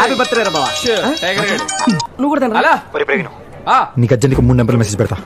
Happy birthday రా బావా. నువ్వు కూడా అలా నీకు అర్జెంట్గా 3 నెంబర్లు మెసేజ్ పెడతా.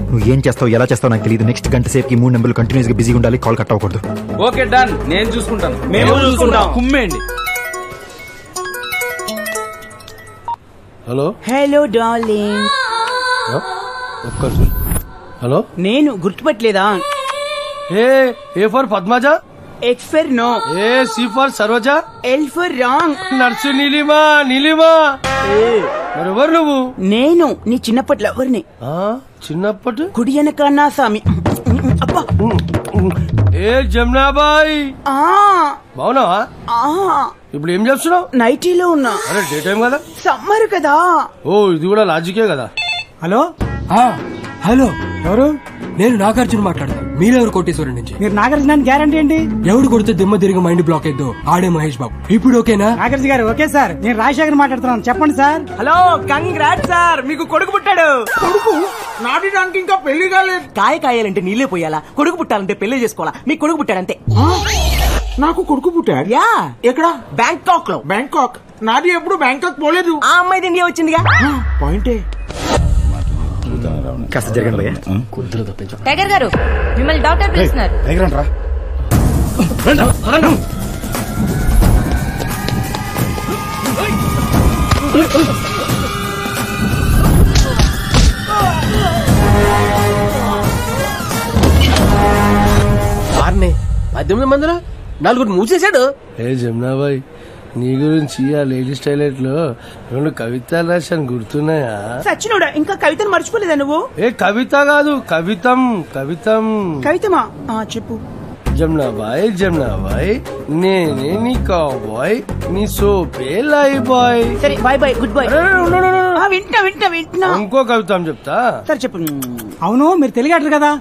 నువ్వు ఏం చేస్తావు ఎలా చేస్తావు నాకు తెలియదు. నెక్స్ట్ గంట సేపుకి 3 నెంబర్లు కంటిన్యూస్ గా బిజీగా ఉండాలి. కాల్ కట్ అవ్వకూడదు. ఓకే డన్, నేను చూసుకుంటాను. మేము చూసుకుంటాం. కుమ్మేయండి. Hello hello darling. హలో నేను గుర్తుపట్టలేదా? A for Padmaja, X for no, A C for Saroja, L for wrong. Nurse Neelima. Neelima మరెవరు నువ్వు? నేను నీ చిన్నప్పటి లవర్ని. చిన్నప్పటి కుడి వెనకన్నా స్వామి. అబ్బా ఏ జమునాబాయ్, బావునావా? ఇప్పుడు ఏం చేస్తున్నావు? నైటీలో ఉన్నా. అరే డే టైం కదా, సమ్మర్ కదా. ఓ ఇది కూడా లాజికే కదా. హలో హలో, ఎవరు? నేను నాగార్జున మాట్లాడతాను. మీరెవరు? కోటేశ్వరం నుంచి. మీరు నాగార్జున గ్యారంటీ ఏంటి? ఎవడు కొడితే దిమ్మ తిరిగి మైండ్ బ్లాక్ అయిద్దో ఆడే మహేష్ బాబు. ఇప్పుడు ఓకేనా? నాగార్జున గారు ఓకే సార్. నేను రాజశేఖర్ మాట్లాడుతున్నాను, చెప్పండి సార్. హలో, కంగ్రాట్స్ సార్, మీకు కొడుకు పుట్టాడు. కొడుకు నాటిడానికి ఇంకా పెళ్లి కాలేదు. కాయ కాయాలంటే నీళ్లే పోయాలా, కొడుకు పుట్టాలంటే పెళ్లి చేసుకోవాలా? మీకు కొడుకు పుట్టాడంతే. నాకు కొడుకు పుట్టాడు. యా, ఎక్కడ? బ్యాంకాక్ లో. బ్యాంకాక్? నాది ఎప్పుడు బ్యాంకాక్ పోలేదు. ఆ అమ్మాయి ఇండియా వచ్చిందిగా. పాయింటే. కాస్త జరగండి. టైగర్ గారు, మిమ్మల్ని డాక్టర్ పిలుస్తున్నారు. వారిని 18 మందిలో 4 మూసేశాడు. ఏ జమునాబాయ్, నీ గురించి ఆ లేడీస్ టాయిలెట్ లో 2 కవితలు రాశాను, గుర్తున్నాయా? సచ్చినోడా, ఇంకా కవితను మర్చిపోలేదా నువ్వు? ఏ కవిత కాదు, కవితం. కవితం. కవితమా? చెప్పు. జమునాబాయ్ జమునాబాయ్, నేనే నీ కాబాయ్, నీ సోపే లై బాయ్. సరే బాయ్ బాయ్, గుడ్ బాయ్. వింటున్నా. ఇంకో కవితం చెప్తా. సరే చెప్పు. అవును, మీరు తెలియట్లేదు కదా,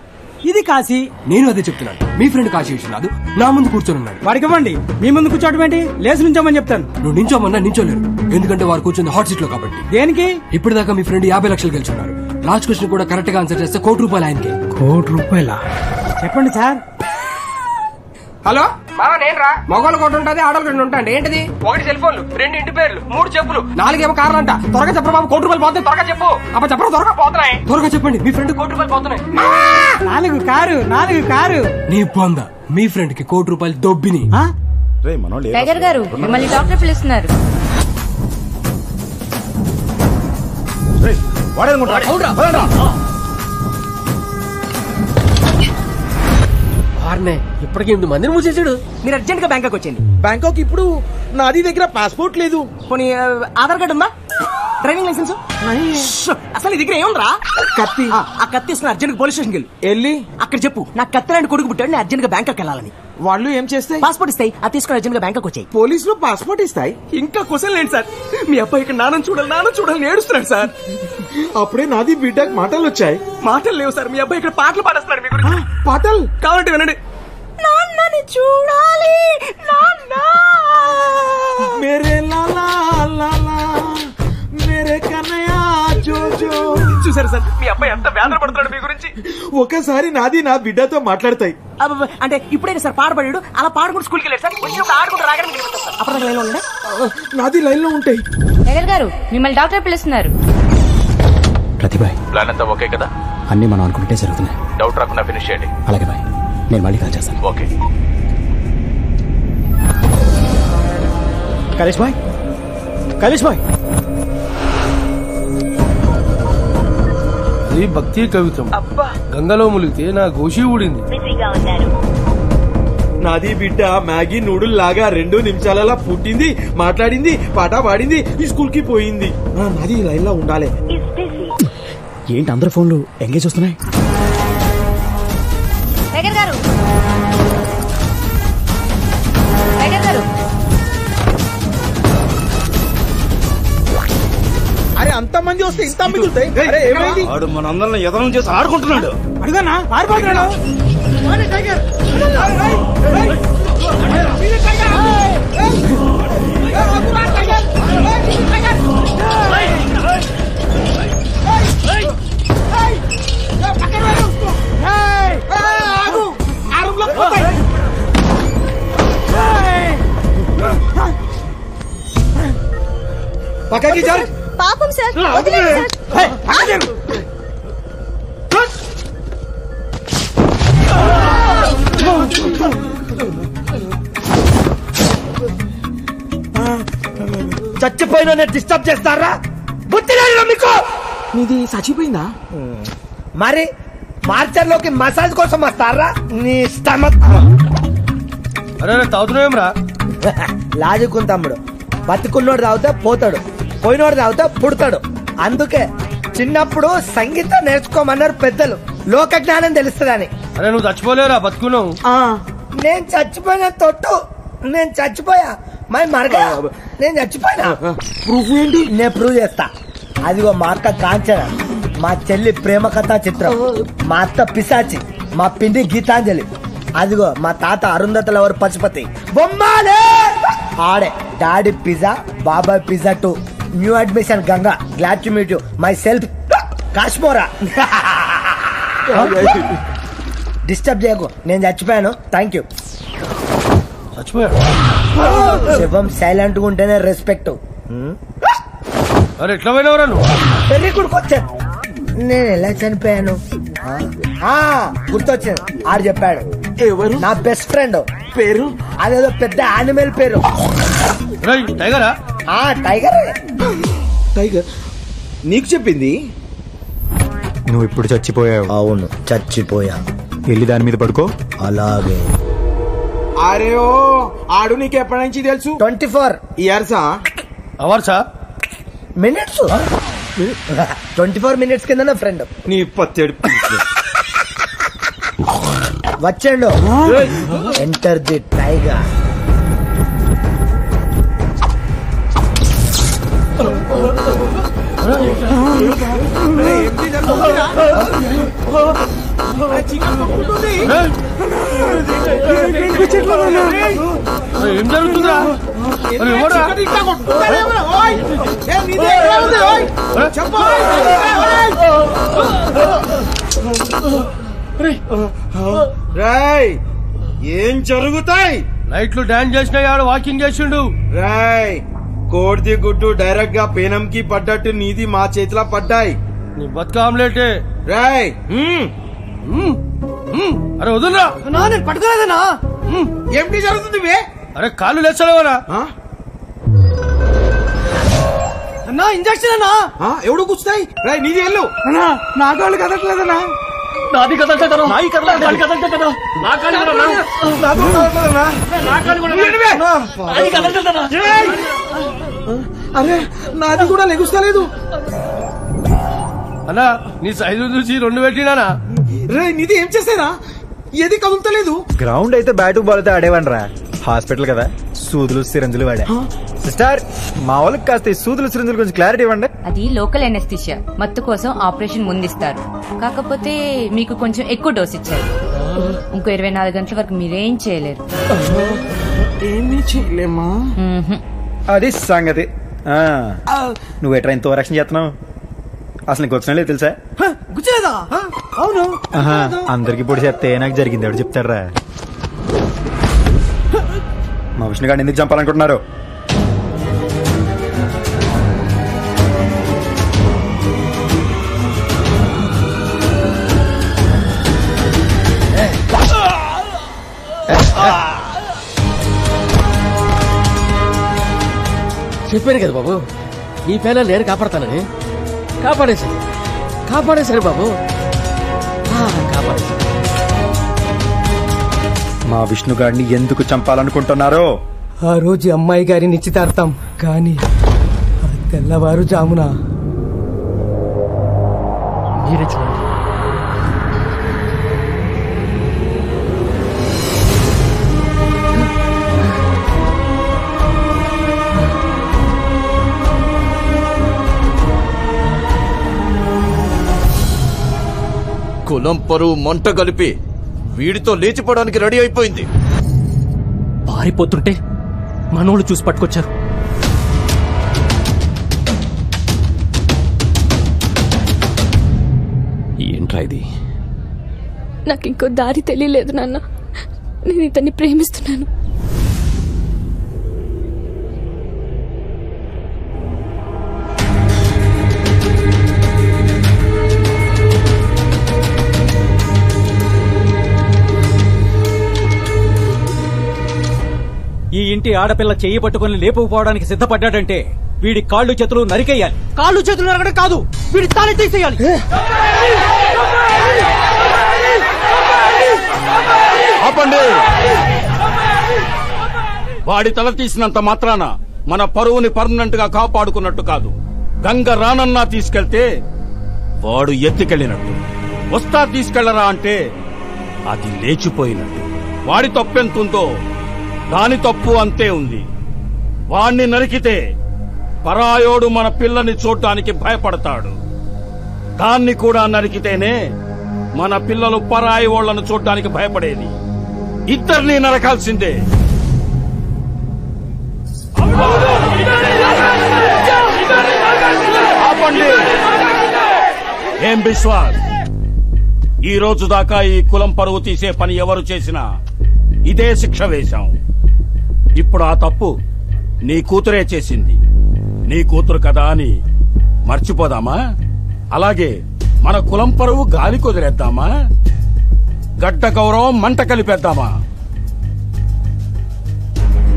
ఇది కాశీ. నేను అదే చెప్తున్నాను. మీ ఫ్రెండ్ కాశీ విశ్వనాథ్ నా ముందు కూర్చొని ఉన్నాడు. వాడికి ఇవ్వండి. మీ ముందు కూర్చోవడం ఏంటి? లేచి నుంచోమని చెప్తాను. నువ్వు నించోమన్నా నించోలేరు, ఎందుకంటే వారు కూర్చుంది హాట్ సీట్ లో కాబట్టి. దేనికి? ఇప్పటిదాకా మీ ఫ్రెండ్ 50 లక్షలు గెలుచున్నారు. లాస్ట్ క్వశ్చన్ కూడా కరెక్ట్ గా ఆన్సర్ చేస్తే ₹1,00,00,000 ఆయనకి. ₹1,00,00,000? చెప్పండి సార్. హలో మామ, నేను రా. మగవాళ్ళు కొట్టు ఉంటుంది, ఆడవాళ్ళు కొట్టు ఉంటాండి. ఏంటిది? 1 సెల్ ఫోన్లు, 2 ఇంటి పేర్లు, 3 చెప్పులు, 4 ఏమో కార్లు అంట. త్వరగా చెప్పరా బాబు, ₹1,00,00,000 పోతే త్వరగా చెప్పు. అబ్బా చెప్పరా, త్వరగా పోతున్నాయి. త్వరగా చెప్పండి, మీ ఫ్రెండ్ ₹1,00,00,000 పోతున్నాయి. 4 కారు. నీ పొంద, మీ ఫ్రెండ్ కి ₹1,00,00,000 దొబ్బిని. టైగర్ గారు, మిమ్మల్ని డాక్టర్ పిలుస్తున్నారు. ఇప్పటికి 8 మందిని మూసేశాడు. మీరు అర్జెంట్ గా బ్యాంకాక్ వచ్చేయండి. బ్యాంకాక్ ఇప్పుడు నాది దగ్గర పాస్పోర్ట్ లేదు. పోనీ ఆధార్ కార్డు ఉందా? Driving licence? అసలు ఈ దగ్గర ఏముందిరా? కత్తి. ఆ కత్తి తీసుకుని అర్జెంట్ గా పోలీస్ స్టేషన్కి వెళ్ళి అక్కడ చెప్పు, నాకు కత్తి లాంటి కొడుకు పుట్టాడు, నేను అర్జెంట్ గా బ్యాంకాక్ వెళ్ళాలని. వాళ్ళు ఏం చేస్తాయి? పాస్పోర్ట్ ఇస్తాయి, అది తీసుకుని అర్జెంట్ గా బ్యాంకాక్ వచ్చాయి. పోలీసులు పాస్పోర్ట్ ఇస్తాయి. ఇంకా క్వశ్చన్ లేండి సార్. మీ అబ్బాయి ఇక్కడ నాన్న చూడాలి ఏడుస్తున్నాడు సార్. అప్పుడే నాది బిడ్డకు మాటలు వచ్చాయి. మాటలు లేవు సార్, మీ అబ్బాయి ఇక్కడ పాటలు పాడేస్తున్నాడు మీ గురించి. పాటలు కావాలంటే వినండి. నాన్నని చూడాలి నాన్న, మేరే లాలా లాలా, మేరే కన్నయ్య జోజో. చూసారు సార్, మీ అబ్బాయి ఎంత వేదన పడుతున్నాడు మీ గురించి. ఒకసారి నాది నా బిడ్డతో మాట్లాడతాయి. అంటే ఇప్పుడైనా సార్ పాడబడాడు, అలా పాడుకుంటూ స్కూల్కి వెళ్ళాడు సార్. వచ్చినప్పుడు ఆడుకుంటూ రాగానే అప్పుడు లైన్ లో ఉండే. నాది లైన్ లో ఉంటాయి. టైగర్ గారు, మిమ్మల్ని డాక్టర్ పిలుస్తున్నారు. ప్రతిభాయ్, ప్లాన్ అంతా ఓకే కదా? అన్ని మనం అనుకుంటే జరుగుతున్నాయి. డౌట్ రాకుండా ఫినిష్ చేయండి. అలాగే బాయ్, నేను మళ్ళీ కాల్ చేస్తాను. ఓకే. కలేష్ బాయ్, అది భక్తి కవితం. గంగలో ములిగితే నా గోషి ఊడింది. నాది బిడ్డ మ్యాగీ నూడుల్ లాగా 2 నిమిషాలలో పుట్టింది, మాట్లాడింది, పాట పాడింది, ఈ స్కూల్ కి పోయింది. నాది లైన్ లో ఉండాలి. ఏంటి అందరు ఫోన్లు ఎంగేజ్ వస్తున్నాయి? టైగర్ గారు, అరే అంతమంది వస్తే ఇంత మిగులుతాయి. అరే ఏమైంది? వాడు మనందరిని ఎదనం చేసి ఆడుకుంటున్నాడు. అడుగునా పారిపోతున్నాడు. పక్కకి జరు. పాపం సార్ వదిలేండి సార్. హే, పక్కకి జరు. చచ్చిపోయిన డిస్టర్బ్ చేస్తారా? బుద్ధి లేదు మీకు? నీది చచ్చిపోయిందా? మరి మార్చర్లోకి మసాజ్ కోసం వస్తారా? నీ స్టమక్ అరే తాగుతున్నావేం రా? లాజుకుని తమ్ముడు, బతుకున్నోడు తాగుతా పోతాడు, పోయినోడు తాగుతా పుడతాడు. అందుకే చిన్నప్పుడు సంగీతం నేర్చుకోమన్నారు పెద్దలు, లోక జ్ఞానం తెలుస్తుందని. అరే నువ్వు చచ్చిపోలేరా, బతుకున్నావు. నేను చచ్చిపోయిన తొట్టు, నేను చచ్చిపోయా మరి మరగా, నేను చచ్చిపోయినా. ప్రూఫ్ ఏంటి? నేను ప్రూవ్ చేస్తా. అదిగో మా అక్క కాంచన, మా చెల్లి ప్రేమ కథా చిత్రం, మా అత్త పిశాచి, మా పిండి గీతాంజలి, అదిగో మా తాత అరుంధతల ఎవరు పశుపతి బొమ్మాలే. ఆడే డాడీ పిజ్జా, బాబాయ్ pizza 2, new admission Ganga, glad to meet you, my self Kashmora. Disturb చేయకు, నేను చచ్చిపోయాను. Thank you. చచ్చిపోయాడు. శివం సైలెంట్ గా ఉంటేనే రెస్పెక్ట్. అరే ఎట్లా పోయినవరా నువ్వు? పెళ్లి కొడుకు వచ్చాను. నేను ఎలా చనిపోయాను? గుర్తొచ్చింది, ఆడు చెప్పాడు. ఎవరు? నా బెస్ట్ ఫ్రెండ్. పేరు? అదేదో పెద్ద యానిమల్ పేరు. టైగరా? టైగర్. టైగర్ నీకు చెప్పింది? నువ్వు ఇప్పుడు చచ్చిపోయావు. అవును, చచ్చిపోయా. వెళ్ళి దాని మీద పడుకో. అలాగే. అరే ఓ, ఆడు నీకు ఎప్పటి నుంచి తెలుసు? 24 ఇయర్సా? అవర్సా? మినిట్స్. 24 minutes కింద నా ఫ్రెండ్ నీ పత్తేడు వచ్చాడు. Enter the tiger. ఏం జరుగుతుందా? రాయ్ ఏం జరుగుతాయి? నైట్లు డాన్స్ చేసినా ఆడు వాకింగ్ చేసిండు. రాయ్ కోడిది గుడ్డు డైరెక్ట్ గా పేనంకి పడ్డట్టు నీది మా చేతిలో పడ్డాయి. నీ బతుక ఆమ్లెటే. రాయ్ అరే వదులురా. నేను పట్టుకోలేదనా? ఏమిటి జరుగుతుంది బే? అరే కాళ్ళు లేచలేవరా? అన్నా ఇంజక్షన్ అన్నా. ఎవడు కూర్చుతాయి? రాయ్ నీది వెళ్ళు. అన్నా నా కాళ్ళు కదట్లేదన్నా. నాది కదలటనా? నాయి కదలటనా? నా కాళ్ళు కదలటనా? అరే నాది కూడా లెగుస్తలేదు. అన్నా నీ సైజు చూసి 2 పెట్టినానా? రే నీది ఏం చేసేనా? ఏది కదులుతలేదు. గ్రౌండ్ అయితే బ్యాట్ బాల్ అయితే ఆడేవాడి రా. హాస్పిటల్ కదా, సూదులు సిరంజులు వాడా. సిస్టర్, మా వాళ్ళకి కాస్త ఈ సూదులు సిరంజులు కొంచెం క్లారిటీ ఇవ్వండి. అది లోకల్ ఎనెస్థిషియా, మత్తు కోసం ఆపరేషన్ ముందిస్తారు. కాకపోతే మీకు కొంచెం ఎక్కువ డోస్ ఇచ్చారు. ఇంకో 24 గంటల వరకు మీరేం చేయలేరు. ఏమీ చేయలేమా? అది సంగతి. నువ్వు ఎట్రా ఇంత ఓవరాక్షన్ చేస్తున్నావు? అసలు నీకు వచ్చిన లేదు తెలుసా? గుచ్చలేదా? అవును. అందరికి పొడి చేస్తే నాకు జరిగింది ఎవడు చెప్తారా? మా విష్ణు గారిని ఎందుకు చంపాలనుకుంటున్నారు? చెప్పాను కదా బాబు, నీ పేన నేను కాపాడతానని. కాపాడేశారు బాబు, కాపాడేశారు. మా విష్ణు గారిని ఎందుకు చంపాలనుకుంటున్నారో? ఆ రోజు అమ్మాయి గారి నిశ్చితార్థం, కానీ తెల్లవారు జామున మీరే చూడండి. కులం పరువు మంట కలిపి వీడితో లేచిపోవడానికి రెడీ అయిపోయింది. పారిపోతుంటే మనోళ్ళు చూసి పట్టుకొచ్చారు. ఏంట్రా ఇది? నాకు ఇంకో దారి తెలియలేదు నాన్న. నేను ఇతన్ని ప్రేమిస్తున్నాను. ఈ ఇంటి ఆడపిల్ల చెయ్యి పట్టుకుని లేపుకుపోవడానికి సిద్ధపడ్డాడంటే వీడి కాళ్ళు చేతులు నరికేయాలి. కాళ్ళు చేతులు నరకడం కాదు, వీడి తాళి తీసేయాలి. ఆపండి. వాడి తల తీసినంత మాత్రాన మన పరువుని పర్మనెంట్ గా కాపాడుకున్నట్టు కాదు. గంగ రానన్నా తీసుకెళ్తే వాడు ఎత్తికెళ్ళినట్టు. వస్తా తీసుకెళ్లరా అంటే అది లేచిపోయినట్టు. వాడి తప్పెంతుందో దాని తప్పు అంతే ఉంది. వాణ్ణి నరికితే పరాయోడు మన పిల్లని చూడ్డానికి భయపడతాడు. దాన్ని కూడా నరికితేనే మన పిల్లలు పరాయి ఓళ్లను చూడ్డానికి భయపడేది. ఇద్దరిని నరకాల్సిందే. ఆపండి. ఏం విశ్వాస్, ఈ రోజు దాకా ఈ కులం పరువు తీసే పని ఎవరు చేసినా ఇదే శిక్ష వేశాం. ఇప్పుడు ఆ తప్పు నీ కూతురే చేసింది. నీ కూతురు కదా అని మర్చిపోదామా? అలాగే మన కులం పరువు గాలి కుదిరేద్దామా? గడ్డ గౌరవం మంట కలిపేద్దామా?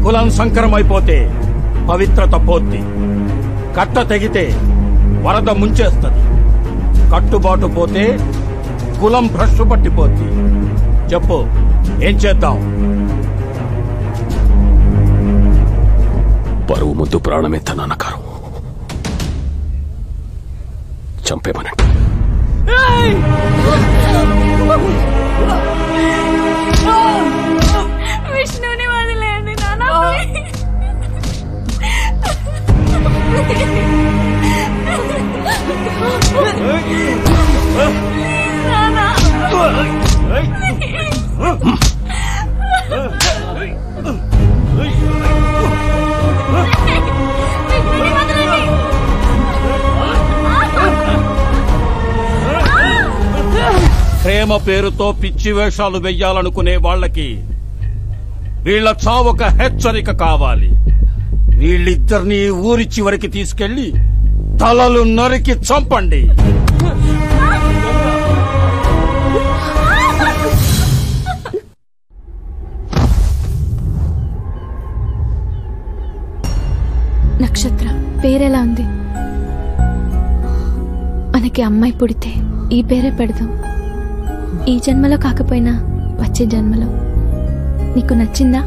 కులం సంకరమైపోతే పవిత్రత పోద్ది. కట్ట తెగితే వరద ముంచేస్తుంది. కట్టుబాటు పోతే కులం భ్రష్టు పట్టిపోద్ది. చెప్పు, ఏం చేద్దాం? పరువు ముందు ప్రాణమే తననకారం. చంపేమనండి. విష్ణుని వదిలేయండి నాన్న. ప్రేమ పేరుతో పిచ్చి వేషాలు వెయ్యాలనుకునే వాళ్ళకి వీళ్ల చావొక హెచ్చరిక కావాలి. వీళ్ళిద్దరినీ ఊరి చివరికి తీసుకెళ్లి తలలు నరికి చంపండి. నక్షత్ర పేరెలా ఉంది? మనకి అమ్మాయి పుడితే ఈ పేరే పెడదాం. ఈ జన్మలో కాకపోయినా వచ్చే జన్మలో. నీకు నచ్చిందా?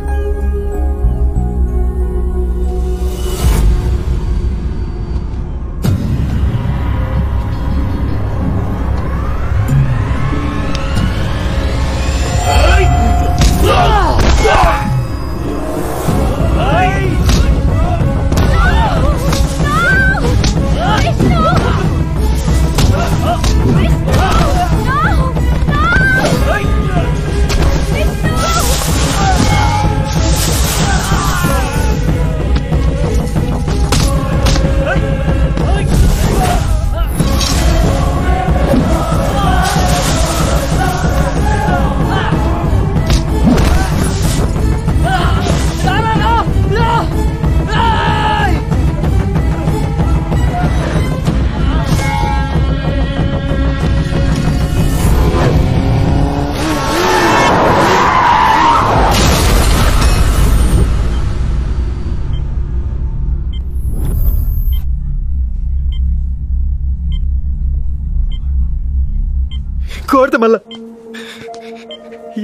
కోరితే మళ్ళా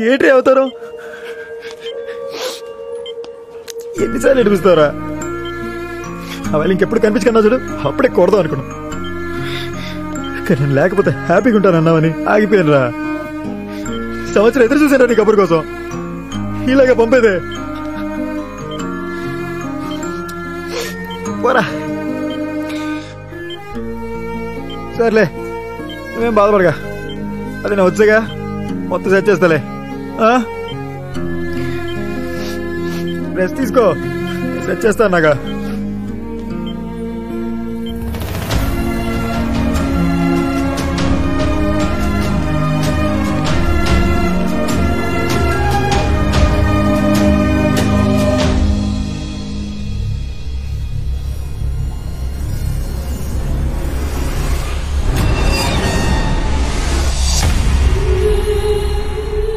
ఏట్రీ అవుతారు? ఎన్నిసార్లు ఏడిపిస్తారా? అవి ఇంకెప్పుడు కనిపించుకున్నా చూడు, అప్పుడే కొడదాం అనుకున్నా. కానీ నేను లేకపోతే హ్యాపీగా ఉంటానన్నావని ఆగిపోయాను రా. సంవత్సరం ఎదురు చూసారా నీ కబుర్ కోసం. ఇలాగే పంపేదే పోరా. సర్లే, నువ్వేం బాధపడగా. అది నేను వచ్చాగా మొత్తం సెట్ చేస్తాలే. రెస్ట్ తీసుకో, సెట్ చేస్తాను నాగా.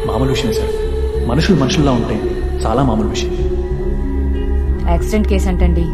మామూలు విషయం సార్. మనుషులు మనుషుల్లా ఉంటే చాలా మామూలు విషయం. యాక్సిడెంట్ కేసు అంటండి.